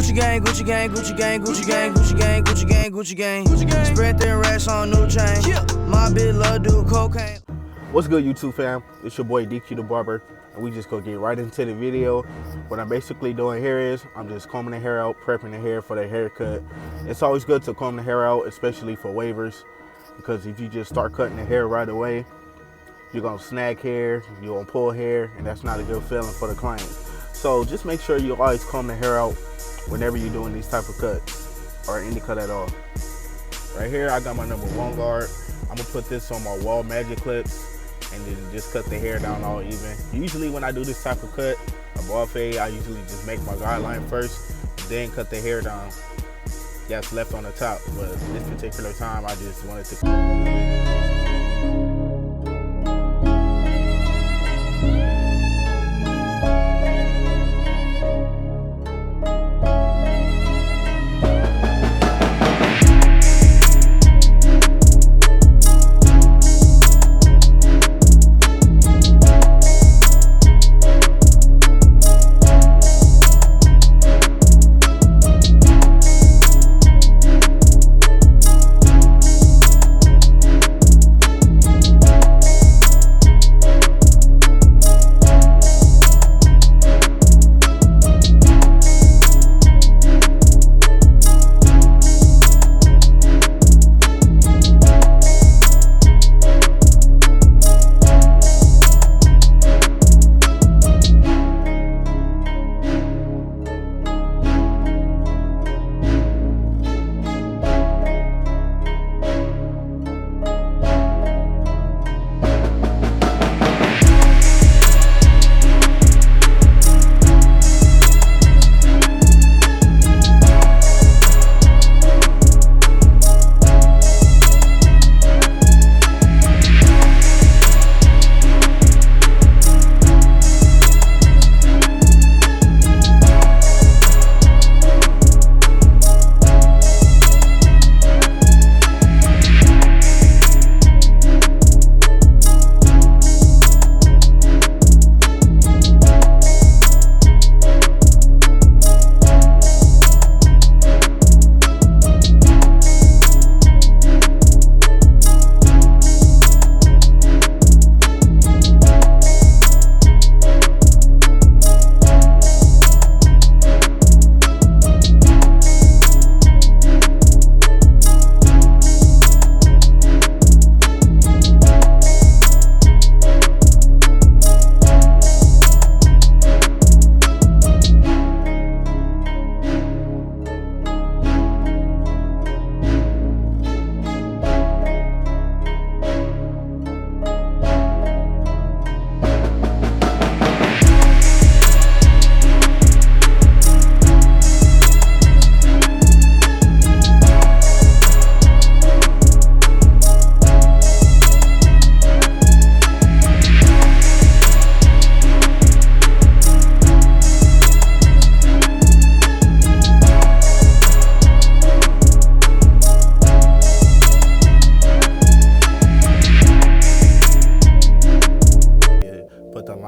Gucci gang, Gucci gang, Gucci gang, Gucci gang, Gucci gang, Gucci gang, Gucci gang, Gucci gang. Spread their racks on new chain. My bitch love do cocaine. What's good, YouTube fam? It's your boy DQ the Barber, and we just gonna get right into the video. What I'm basically doing here is I'm just combing the hair out, prepping the hair for the haircut. It's always good to comb the hair out, especially for waivers, because if you just start cutting the hair right away, you're gonna snag hair, you're gonna pull hair, and that's not a good feeling for the client. So just make sure you always comb the hair out whenever you're doing these type of cuts, or any cut at all. Right here, I got my number 1 guard. I'm gonna put this on my wall magic clips, and then just cut the hair down all even. Usually when I do this type of cut, a ball fade, I usually just make my guideline first, then cut the hair down that's left on the top. But this particular time, I just wanted to.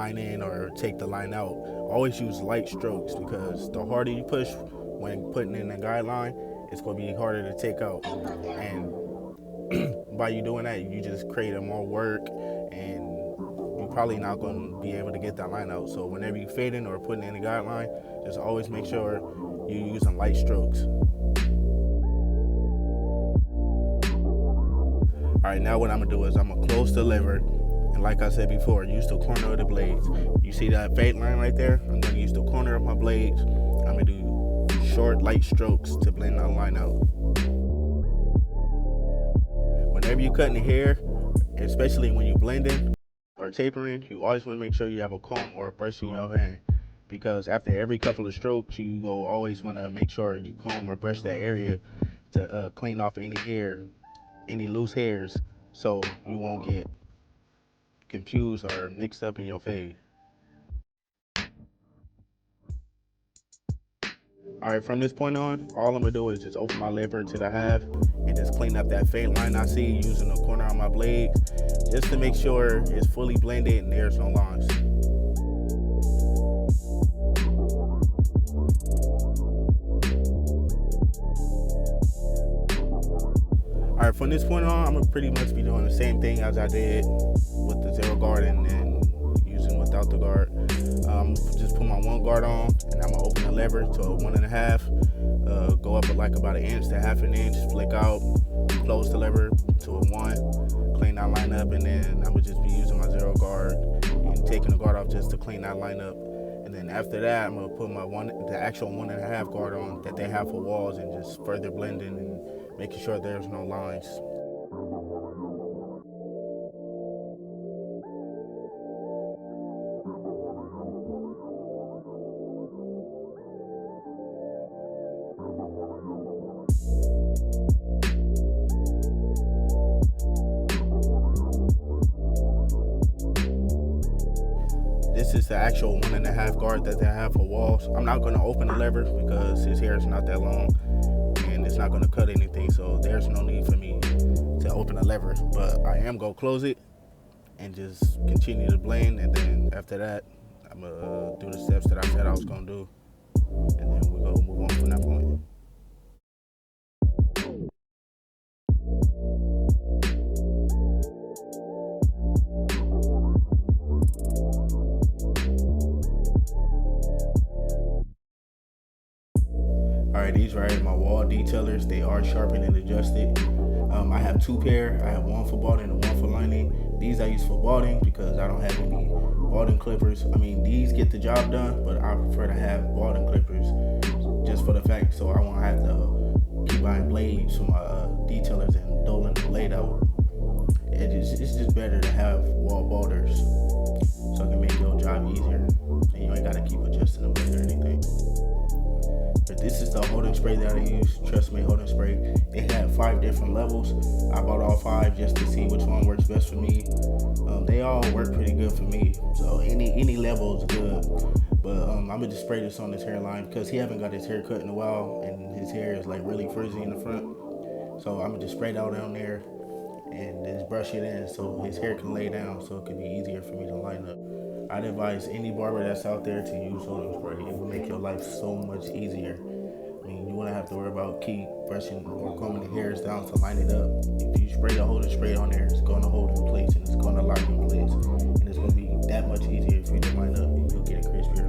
In or take the line out. Always use light strokes, because the harder you push when putting in the guideline, it's going to be harder to take out. And by you doing that, you just create more work, and you're probably not going to be able to get that line out. So whenever you fading or putting in the guideline, just always make sure you're using light strokes. All right, now what I'm gonna do is I'm gonna close the lever. And like I said before, use the corner of the blades. You see that fade line right there? I'm gonna use the corner of my blades. I'm gonna do short, light strokes to blend that line out. Whenever you're cutting the hair, especially when you're blending or tapering, you always wanna make sure you have a comb or a brush in your hand. Because after every couple of strokes, you will always wanna make sure you comb or brush that area to clean off any hair, any loose hairs, so you won't get confused or mixed up in your fade. All right, from this point on, all I'm gonna do is just open my lever to the half and just clean up that fade line I see using the corner on my blade, just to make sure it's fully blended and there's no lines. All right, from this point on, I'm gonna pretty much be doing the same thing as I did with the zero guard and using without the guard. Just put my one guard on, and I'm gonna open the lever to a 1.5, go up like about 1 inch to 1/2 inch, flick out, close the lever to a 1, clean that line up, and then I'm gonna just be using my zero guard and taking the guard off just to clean that line up. And then after that, I'm gonna put the actual 1.5 guard on that they have for walls and just further blending and making sure there's no lines. This is the actual 1.5 guard that they have for walls. I'm not gonna open the lever because his hair is not that long and it's not gonna cut anything, so there's no need for me to open the lever. But I am gonna close it and just continue to blend, and then after that, I'm gonna do the steps that I said I was gonna do, and then we're gonna move on from that point. Alright, these right, my wall detailers, they are sharpened and adjusted. I have 2 pair. I have one for balding and one for lining. These I use for balding because I don't have any balding clippers. I mean, these get the job done, but I prefer to have balding clippers just for the fact so I won't have to keep buying blades for my detailers and doling the blade out. It's just better to have wall balders so it can make your job easier and you ain't gotta keep adjusting the blade or anything. But this is the holding spray that I use, Trust Me holding spray. They have 5 different levels. I bought all 5 just to see which one works best for me. They all work pretty good for me, so any level is good. But I'm gonna just spray this on his hairline because he haven't got his hair cut in a while and his hair is like really frizzy in the front. So I'm gonna just spray it out down there and just brush it in so his hair can lay down so it can be easier for me to line up. I'd advise any barber that's out there to use holding spray. It will make your life so much easier. I mean, you wouldn't have to worry about keep brushing or combing the hairs down to line it up. If you spray the holding spray on there, it's going to hold in place and it's going to lock in place. And it's going to be that much easier for you to line up and you'll get a crispier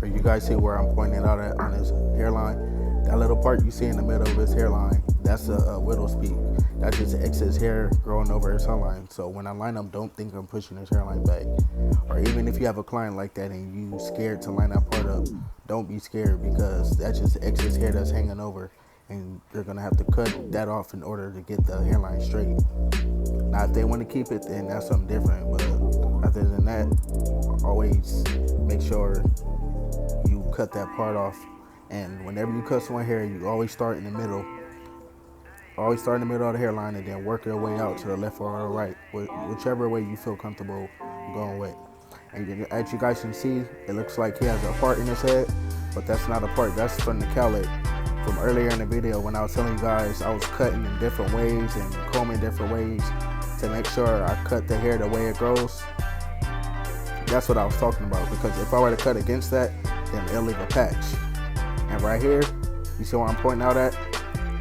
line. You guys see where I'm pointing out at on his hairline? That little part you see in the middle of his hairline, that's a widow's peak. That's just excess hair growing over his hairline. So when I line up, don't think I'm pushing his hairline back. Or even if you have a client like that and you scared to line that part up, don't be scared because that's just excess hair that's hanging over and you're gonna have to cut that off in order to get the hairline straight. Now if they want to keep it, then that's something different, but other than that, always make sure you cut that part off. And whenever you cut someone's hair, you always start in the middle. Always start in the middle of the hairline and then work your way out to the left or the right, whichever way you feel comfortable going with. And as you guys can see, it looks like he has a part in his head, but that's not a part, that's from the cowlick. From earlier in the video when I was telling you guys I was cutting in different ways and combing different ways to make sure I cut the hair the way it grows. That's what I was talking about, because if I were to cut against that, then it'll leave a patch. And right here, you see what I'm pointing out at?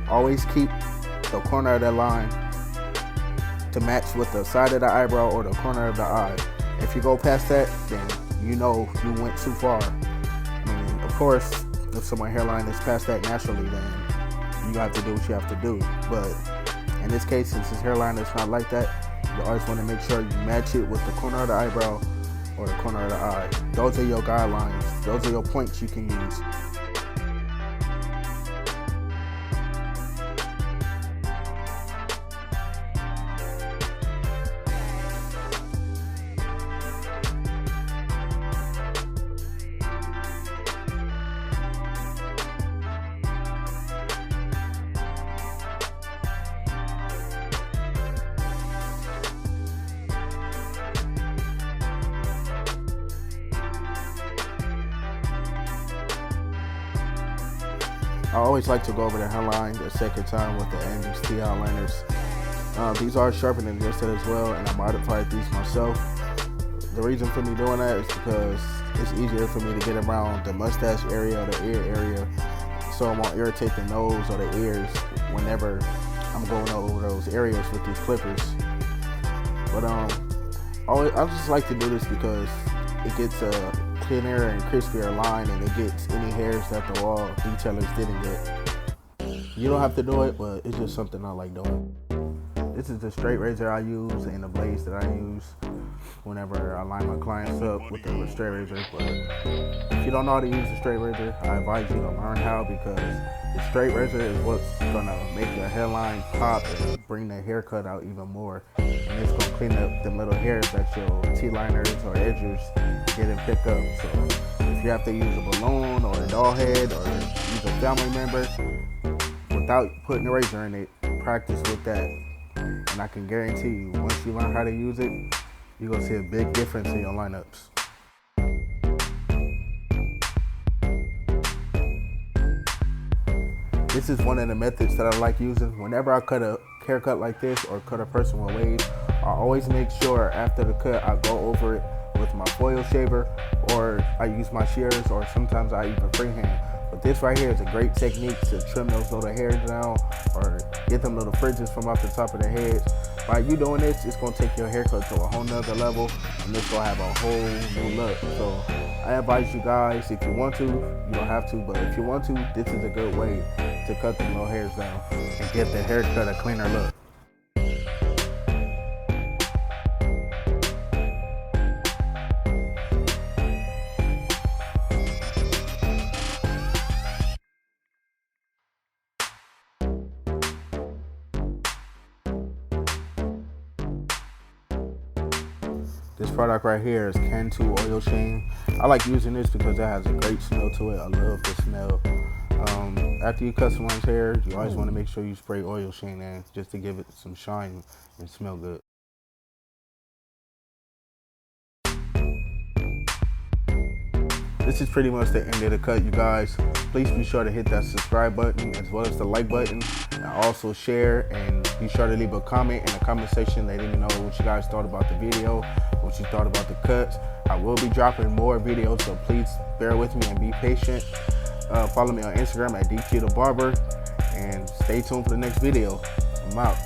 Always keep the corner of that line to match with the side of the eyebrow or the corner of the eye. If you go past that, then you know you went too far. I mean, of course, if someone's hairline is past that naturally, then you have to do what you have to do. But in this case, since his hairline is not like that, you always want to make sure you match it with the corner of the eyebrow or the corner of the eye. Those are your guidelines. Those are your points you can use. I always like to go over the hairline the second time with the NXT outliners. These are sharpened and adjusted as well, and I modified these myself. The reason for me doing that is because it's easier for me to get around the mustache area or the ear area, so it won't irritate the nose or the ears whenever I'm going over those areas with these clippers. But I just like to do this because it gets a cleaner and crispier line, and it gets any hairs that the wall detailers didn't get. You don't have to do it, but it's just something I like doing. This is the straight razor I use and the blades that I use whenever I line my clients up with the straight razor. But if you don't know how to use the straight razor, I advise you to learn how, because the straight razor is what's gonna make your hairline pop and bring the haircut out even more. And it's gonna clean up them little hairs that your T-liners or edgers didn't pick up. So if you have to use a balloon or a doll head or use a family member without putting a razor in it, practice with that. And I can guarantee you, once you learn how to use it, you're gonna see a big difference in your lineups. This is one of the methods that I like using. Whenever I cut a haircut like this or cut a person with waves, I always make sure after the cut I go over it with my foil shaver, or I use my shears, or sometimes I even freehand. But this right here is a great technique to trim those little hairs down or get them little fringes from off the top of the head. By you doing this, it's gonna take your haircut to a whole nother level, and it's gonna have a whole new look. So I advise you guys, if you want to, you don't have to, but if you want to, this is a good way to cut them little hairs down and give the haircut a cleaner look. This product right here is Cantu Oil Sheen. I like using this because it has a great smell to it. I love the smell. After you cut someone's hair, you always want to make sure you spray Oil Sheen in just to give it some shine and smell good. This is pretty much the end of the cut, you guys. Please be sure to hit that subscribe button as well as the like button, and also share, and be sure to leave a comment in the comment section letting me know what you guys thought about the video, what you thought about the cuts. I will be dropping more videos, so please bear with me and be patient. Follow me on Instagram at DQ the Barber, and stay tuned for the next video. I'm out.